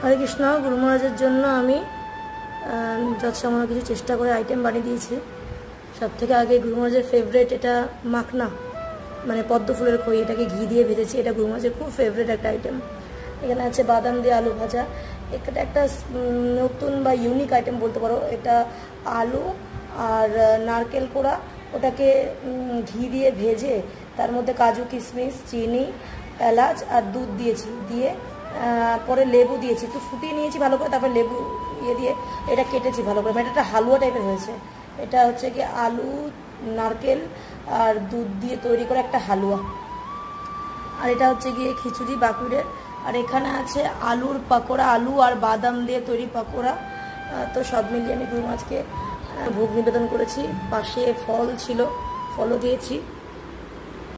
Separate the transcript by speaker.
Speaker 1: হরে কৃষ্ণ। গুরু মহারাজের জন্য আমি যৎসামান্য কিছু চেষ্টা করে আইটেম বানিয়ে দিয়েছি। সব থেকে আগে গুরু মহারাজের ফেভারেট এটা মাখনা, মানে পদ্ম ফুলের খই, এটাকে ঘি দিয়ে ভেজেছি। এটা গুরু মহারাজের খুব ফেভারেট একটা আইটেম। এখানে আছে বাদাম দিয়ে আলু ভাজা। এটা একটা নতুন বা ইউনিক আইটেম বলতে পারো। এটা আলু আর নারকেল কোড়া, ওটাকে ঘি দিয়ে ভেজে তার মধ্যে কাজু কিশমিশ চিনি এলাচ আর দুধ দিয়েছি, দিয়ে পরে লেবু দিয়েছি, একটু ফুটিয়ে নিয়েছি ভালো করে, তারপরে লেবু দিয়ে এটা কেটেছি ভালো করে। এটা একটা হালুয়া টাইপের হয়েছে। এটা হচ্ছে কি আলু নারকেল আর দুধ দিয়ে তৈরি করে একটা হালুয়া। আর এটা হচ্ছে গিয়ে খিচুড়ি বাঁকুড়ের। আর এখানে আছে আলুর পাকোড়া, আলু আর বাদাম দিয়ে তৈরি পাকোড়া। তো সব মিলিয়ে আমি গুরু মহারাজকে ভোগ নিবেদন করেছি। পাশে ফল ছিল, ফলও দিয়েছি।